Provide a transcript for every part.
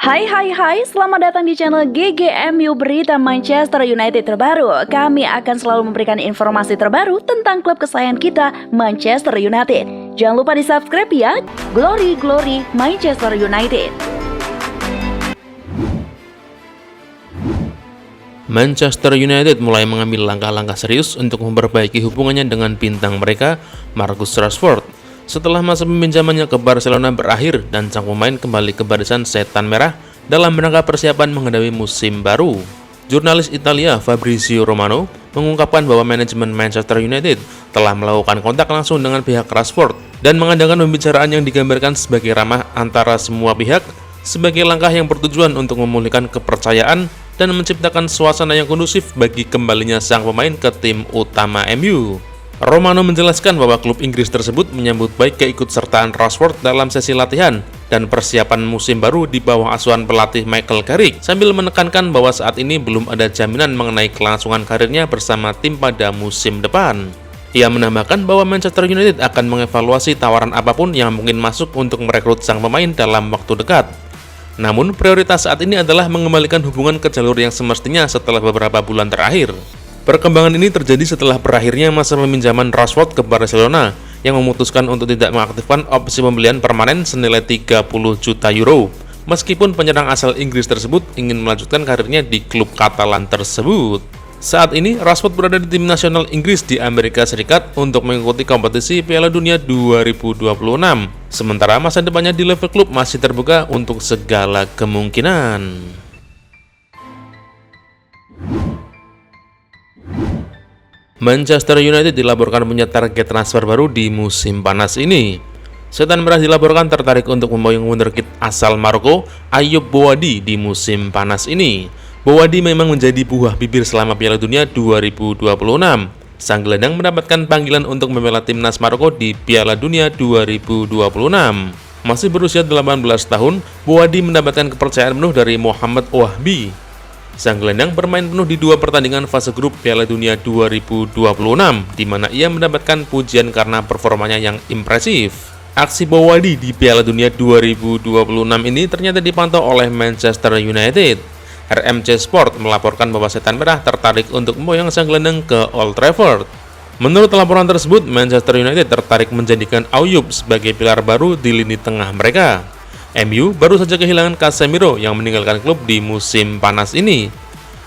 Hai, selamat datang di channel GGMU Berita Manchester United terbaru. Kami akan selalu memberikan informasi terbaru tentang klub kesayangan kita, Manchester United. Jangan lupa di subscribe ya. Glory Manchester United. Manchester United mulai mengambil langkah-langkah serius untuk memperbaiki hubungannya dengan bintang mereka, Marcus Rashford. Setelah masa peminjamannya ke Barcelona berakhir dan sang pemain kembali ke barisan setan merah dalam rangka persiapan menghadapi musim baru. Jurnalis Italia Fabrizio Romano mengungkapkan bahwa manajemen Manchester United telah melakukan kontak langsung dengan pihak Rashford dan mengadakan pembicaraan yang digambarkan sebagai ramah antara semua pihak sebagai langkah yang bertujuan untuk memulihkan kepercayaan dan menciptakan suasana yang kondusif bagi kembalinya sang pemain ke tim utama MU. Romano menjelaskan bahwa klub Inggris tersebut menyambut baik keikutsertaan Rashford dalam sesi latihan dan persiapan musim baru di bawah asuhan pelatih Michael Carrick, sambil menekankan bahwa saat ini belum ada jaminan mengenai kelangsungan karirnya bersama tim pada musim depan. Ia menambahkan bahwa Manchester United akan mengevaluasi tawaran apapun yang mungkin masuk untuk merekrut sang pemain dalam waktu dekat. Namun, prioritas saat ini adalah mengembalikan hubungan ke jalur yang semestinya setelah beberapa bulan terakhir. Perkembangan ini terjadi setelah berakhirnya masa peminjaman Rashford ke Barcelona yang memutuskan untuk tidak mengaktifkan opsi pembelian permanen senilai 30 juta euro. Meskipun penyerang asal Inggris tersebut ingin melanjutkan karirnya di klub Katalan tersebut. Saat ini, Rashford berada di tim nasional Inggris di Amerika Serikat untuk mengikuti kompetisi Piala Dunia 2026. Sementara masa depannya di level klub masih terbuka untuk segala kemungkinan. Manchester United dilaporkan punya target transfer baru di musim panas ini. Setan Merah dilaporkan tertarik untuk memboyong wonderkid asal Maroko, Ayoub Bouhaddi di musim panas ini. Bouhaddi memang menjadi buah bibir selama Piala Dunia 2026. Sang gelandang mendapatkan panggilan untuk membela timnas Maroko di Piala Dunia 2026. Masih berusia 18 tahun, Bouhaddi mendapatkan kepercayaan penuh dari Mohamed Wahbi. Sang gelandang bermain penuh di dua pertandingan fase grup Piala Dunia 2026, di mana ia mendapatkan pujian karena performanya yang impresif. Aksi Bouhaddi di Piala Dunia 2026 ini ternyata dipantau oleh Manchester United. RMC Sport melaporkan bahwa Setan Merah tertarik untuk memboyong sang gelandang ke Old Trafford. Menurut laporan tersebut, Manchester United tertarik menjadikan Ayoub sebagai pilar baru di lini tengah mereka. MU baru saja kehilangan Casemiro yang meninggalkan klub di musim panas ini.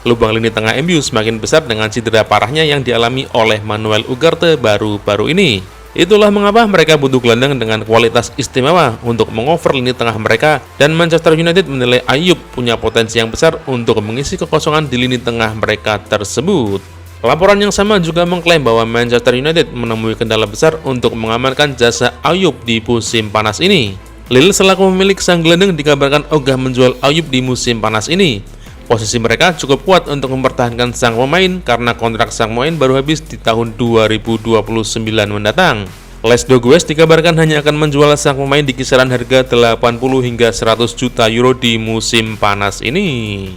Lubang lini tengah MU semakin besar dengan cedera parahnya yang dialami oleh Manuel Ugarte baru-baru ini. Itulah mengapa mereka butuh gelandang dengan kualitas istimewa untuk mengover lini tengah mereka, dan Manchester United menilai Ayoub punya potensi yang besar untuk mengisi kekosongan di lini tengah mereka tersebut. Laporan yang sama juga mengklaim bahwa Manchester United menemui kendala besar untuk mengamankan jasa Ayoub di musim panas ini. Lille selaku pemilik sang gelandang dikabarkan ogah menjual Ayoub di musim panas ini. Posisi mereka cukup kuat untuk mempertahankan sang pemain karena kontrak sang pemain baru habis di tahun 2029 mendatang. Les Dogues dikabarkan hanya akan menjual sang pemain di kisaran harga 80 hingga 100 juta euro di musim panas ini.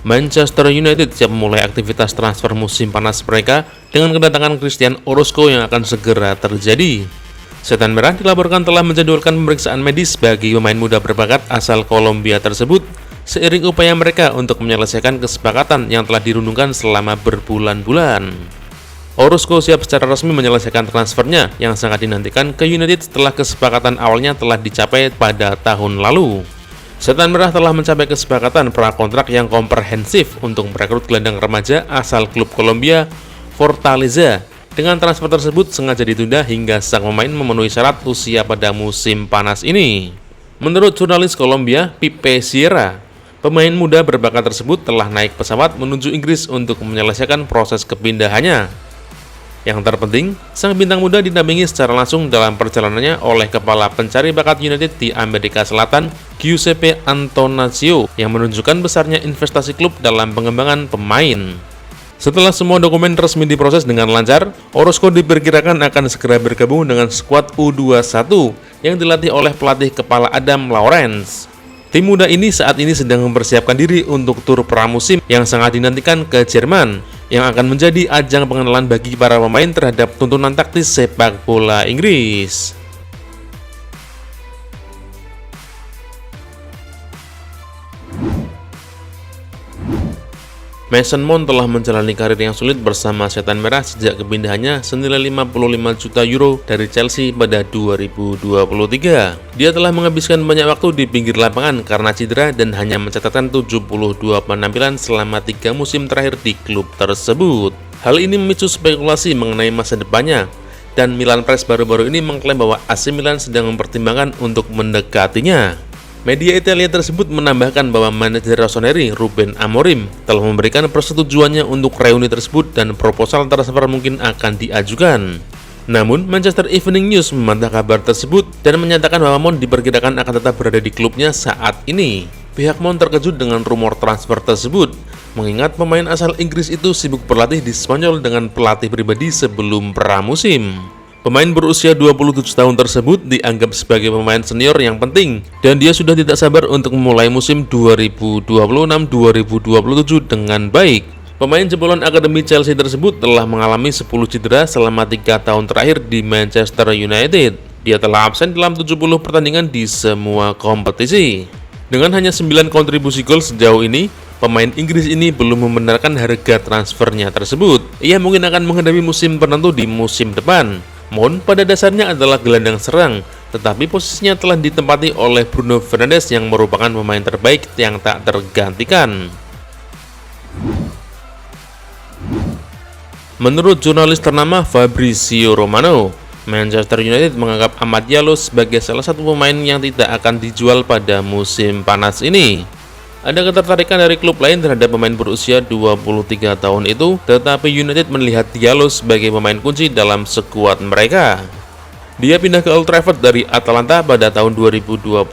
Manchester United siap memulai aktivitas transfer musim panas mereka dengan kedatangan Christian Orozco yang akan segera terjadi. Setan Merah dilaporkan telah menjadwalkan pemeriksaan medis bagi pemain muda berbakat asal Kolombia tersebut, seiring upaya mereka untuk menyelesaikan kesepakatan yang telah dirundungkan selama berbulan-bulan. Orozco siap secara resmi menyelesaikan transfernya yang sangat dinantikan ke United setelah kesepakatan awalnya telah dicapai pada tahun lalu. Setan Merah telah mencapai kesepakatan prakontrak yang komprehensif untuk merekrut gelandang remaja asal klub Kolombia, Fortaleza. Dengan transfer tersebut sengaja ditunda hingga sang pemain memenuhi syarat usia pada musim panas ini. Menurut jurnalis Kolombia, Pipe Sierra, pemain muda berbakat tersebut telah naik pesawat menuju Inggris untuk menyelesaikan proses kepindahannya. Yang terpenting, sang bintang muda didampingi secara langsung dalam perjalanannya oleh kepala pencari bakat United di Amerika Selatan, Giuseppe Antonaccio, yang menunjukkan besarnya investasi klub dalam pengembangan pemain. Setelah semua dokumen resmi diproses dengan lancar, Orozco diperkirakan akan segera bergabung dengan skuad U21 yang dilatih oleh pelatih kepala Adam Lawrence. Tim muda ini saat ini sedang mempersiapkan diri untuk tur pramusim yang sangat dinantikan ke Jerman, yang akan menjadi ajang pengenalan bagi para pemain terhadap tuntunan taktis sepak bola Inggris. Mason Mount telah menjalani karir yang sulit bersama Setan Merah sejak kepindahannya senilai 55 juta euro dari Chelsea pada 2023. Dia telah menghabiskan banyak waktu di pinggir lapangan karena cedera dan hanya mencatatkan 72 penampilan selama 3 musim terakhir di klub tersebut. Hal ini memicu spekulasi mengenai masa depannya, dan Milan Press baru-baru ini mengklaim bahwa AC Milan sedang mempertimbangkan untuk mendekatinya. Media Italia tersebut menambahkan bahwa manajer Rossoneri, Ruben Amorim, telah memberikan persetujuannya untuk reuni tersebut dan proposal transfer mungkin akan diajukan. Namun, Manchester Evening News membantah kabar tersebut dan menyatakan bahwa Mount diperkirakan akan tetap berada di klubnya saat ini. Pihak Mount terkejut dengan rumor transfer tersebut, mengingat pemain asal Inggris itu sibuk berlatih di Spanyol dengan pelatih pribadi sebelum pramusim. Pemain berusia 27 tahun tersebut dianggap sebagai pemain senior yang penting, dan dia sudah tidak sabar untuk memulai musim 2026-2027 dengan baik. Pemain jebolan Akademi Chelsea tersebut telah mengalami 10 cedera selama 3 tahun terakhir di Manchester United. Dia telah absen dalam 70 pertandingan di semua kompetisi. Dengan hanya 9 kontribusi gol sejauh ini, pemain Inggris ini belum membenarkan harga transfernya tersebut. Ia mungkin akan menghadapi musim penentu di musim depan. Mount pada dasarnya adalah gelandang serang, tetapi posisinya telah ditempati oleh Bruno Fernandes yang merupakan pemain terbaik yang tak tergantikan. Menurut jurnalis ternama Fabrizio Romano, Manchester United menganggap Amad Diallo sebagai salah satu pemain yang tidak akan dijual pada musim panas ini. Ada ketertarikan dari klub lain terhadap pemain berusia 23 tahun itu, tetapi United melihat Diallo sebagai pemain kunci dalam skuad mereka. Dia pindah ke Old Trafford dari Atalanta pada tahun 2021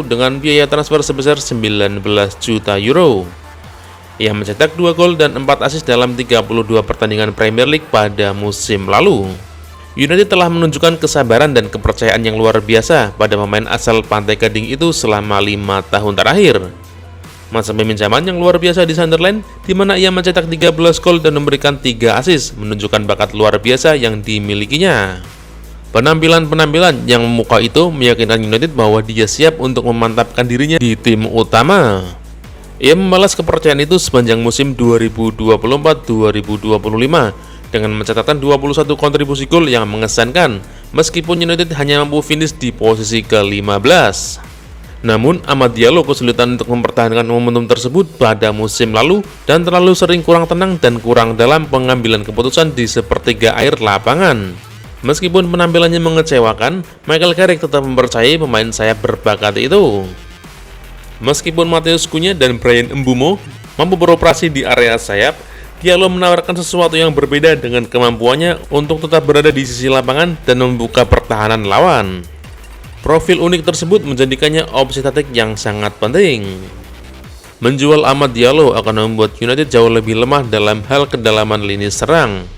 dengan biaya transfer sebesar 19 juta euro. Ia mencetak 2 gol dan 4 assist dalam 32 pertandingan Premier League pada musim lalu. United telah menunjukkan kesabaran dan kepercayaan yang luar biasa pada pemain asal Pantai Gading itu selama 5 tahun terakhir. Masa peminjaman yang luar biasa di Sunderland, di mana ia mencetak 13 gol dan memberikan 3 assist, menunjukkan bakat luar biasa yang dimilikinya. Penampilan-penampilan yang memuka itu meyakinkan United bahwa dia siap untuk memantapkan dirinya di tim utama. Ia membalas kepercayaan itu sepanjang musim 2024-2025 dengan mencatatkan 21 kontribusi gol yang mengesankan, meskipun United hanya mampu finish di posisi ke-15. Namun, Amad Diallo kesulitan untuk mempertahankan momentum tersebut pada musim lalu dan terlalu sering kurang tenang dan kurang dalam pengambilan keputusan di sepertiga akhir lapangan. Meskipun penampilannya mengecewakan, Michael Carrick tetap mempercayai pemain sayap berbakat itu. Meskipun Matheus Cunha dan Bryan Mbeumo mampu beroperasi di area sayap, Diallo menawarkan sesuatu yang berbeda dengan kemampuannya untuk tetap berada di sisi lapangan dan membuka pertahanan lawan. Profil unik tersebut menjadikannya opsi taktik yang sangat penting. Menjual Amad Diallo akan membuat United jauh lebih lemah dalam hal kedalaman lini serang.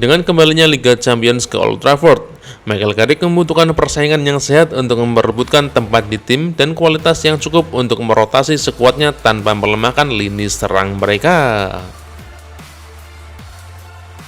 Dengan kembalinya Liga Champions ke Old Trafford, Michael Carrick membutuhkan persaingan yang sehat untuk memperebutkan tempat di tim dan kualitas yang cukup untuk merotasi skuadnya tanpa melemahkan lini serang mereka.